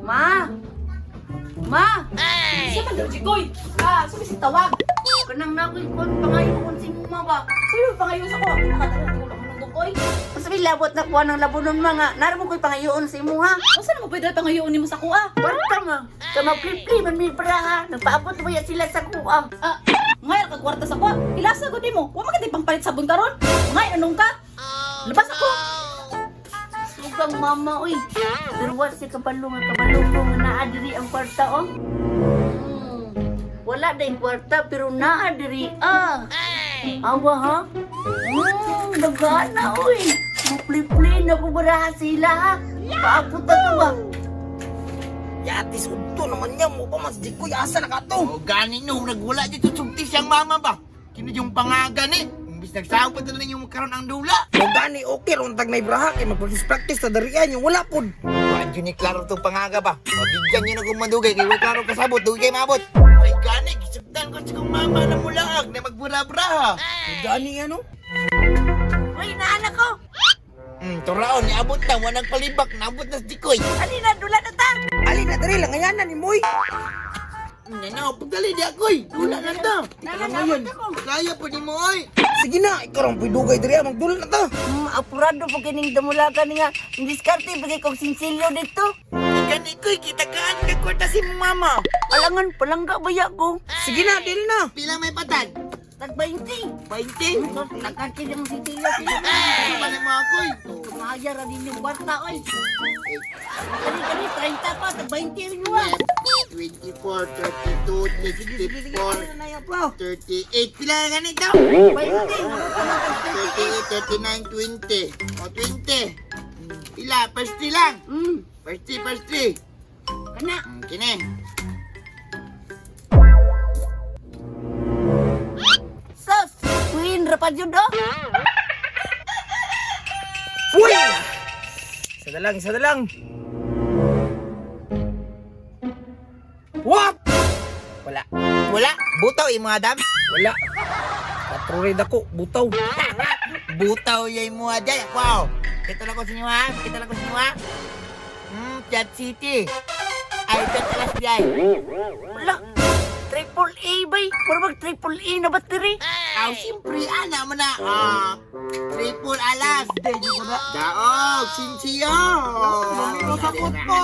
Ma! Ma! Siya man daw, Jikoy. Sumisig tawag. Kanang nakoy ko pangayon si mo ba? Sino pangayon sa ko? Nakatala ko lang ng dukoy. Sabi labot na kuha ng labunon mga. Nara mo ko'y pangayon si mo ha. O saan mo pwede pangayon ni mo sa kuha? Kwarta nga. Sa mag-play man may para ha. Nagpaabot mo yan sila sa kuha. Ngayon ka kwarta sa kuha. Ilasa ko di mo. Huwag maganda pangpalit sabon karon. Ngayon anong ka? Labas ako. Sugang mama oy. Durwat si kabalong nga naadiri ang kwarta oh. Wala day kwarta pero naadiri Awa ha? Nagana oy. Mapli-pli na ko baraha sila ha. Paabot na to ba? Yatis unto naman niya mo pa mas di ko asa na ka to. O gani no, nagwala dito sugti siyang mama ba? Kino yung pangaga ni? Imbis nagsawad na lang yung magkaroon ang dula. O gani okay ron tag may braha kay magpractice sa darian yung wala pod. Wadyo ni klaro itong pangaga ba? Mabigyan niyo na kung madugay kay wala klaro kasabot, dugay kay mabot. Ay gani, gisabtan ko sa kong mama na mulaag na magbura-braha. O gani ano? Uy, naanak ko. Turaon, niabot na, wanang palibak, naabot na si Dikoy. Ani na, dula na ta. Ali na diri lang ngayanan ni Moy. Nanaw, pagdali di ako'y. Dula na ta. Nangangamot ako. Kaya po ni mo, oy. Sige na, ikaw ron pidugay diri magdul na ta. Apurado po kining damulagan nga. Diskarte bagay kong sinsilyo dito. Gani ko'y, kita-kaan ka kwarta si mama. Alangan, palangga baya ko. Sige na, dili na. Pila may patag? Tag 20. 20. Nagkakil yung sinsilyo. Ano ba ni mo ako'y? Kumaya ra din yung kwarta, oy. Kani, 30 pa, tag 20 rin mo ah. 24, 32, 64, na po. 38. Pila na ganito? 20. 38, 39, 20. O, 20. Pila, first three lang. First three. Kana. Kini. Sos, queen rapad yun do. Uy! Isa na lang. What? Wala. Wala. Butaw, yung mga dam. Wala. Katrurid ako, butaw. Butaw, yung mga dyan. Wow. Kita lang ko sa inyo, ha? Chat City. Ay, chat alas dyan. Wala. Triple A ba? Para mag triple A na battery? Aw, siyempre, ana mo na. Triple alas. Daog, sinsiyo.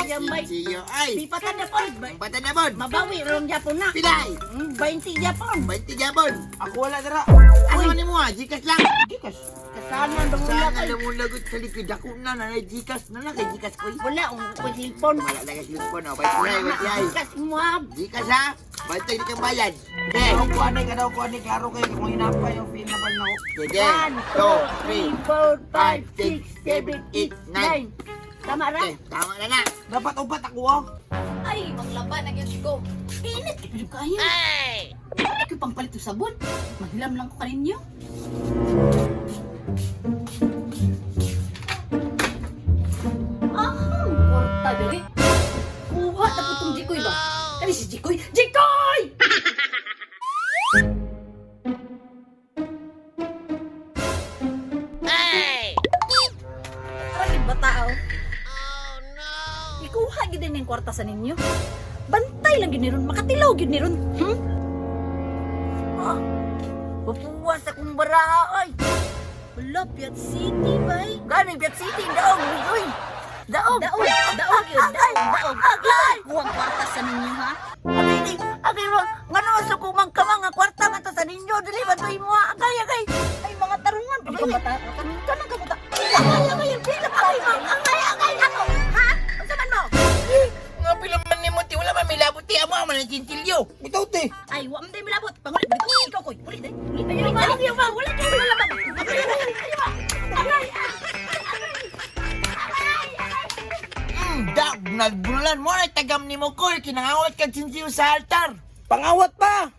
Sinsiyo. Ay, Pipatan na po. pata na bon. Mabawi, rong Japon na. Pilay. 20 Japon. 20 jabon. Ako wala dira. Ano ni mo, ha? Gikas lang. Gikas. Kasama ang damula Sana ko. na mo lagot sa likod. Ako na, Gikas na lang. Kay Gikas ko. Wala, ang cellphone. Wala lang kasi yung phone. Bye. Kasi mo ha. Gikas, ha? Bantay di kang bayad. Sige. Daw kuha ni klaro kayo kung hinapa yung pin na pal na ko. Sige. 1, 2, 3, 4, 5, 6, 7, 8, 9. Tama ra? Okay, tama na na. Dapat upat ako ah. Ay, maglaban na gyud ko. Init gyud kayo. Ay! Ay ko pangpalit sa sabon. Maghilam lang ko kaninyo. Korta diri. Kuha na po tong Jikoy ba? Kani si Jikoy. Jikoy! Parang batao. Ikuha gid din yung kwarta sa ninyo. Bantay lang gid ni ron, makatilaw gid ni ron. Pupuwas akong baraha, oy. Wala, Piat City, bay. Gani, Biat City, daog, uy. Daog. Daog yun, daog. Agay. Kuha ang kwarta sa ninyo, ha? Agay, ngano sa kumang kamang nga kwarta nga to sa ninyo, dili ba to'y mo, agay. Ay, mga tarungan, pili ka bata. Kanang ka bata. Agay, ako. Ha? Ang saman mo? Nga pila man ni mo, ti. Wala man may labot, ti. Amo, man ang chintilyo. Bitaw te. Ay, wa man tayo milabot. Pangulit, balik ko. Ikaw, koy. Ulit, eh. Ulit, Ayaw ba? Wala kayo malabag. Agay. Nagbunulan mo na tagam ni mo ko. Kinangawat kag sinsiyo sa altar. Pangawat pa.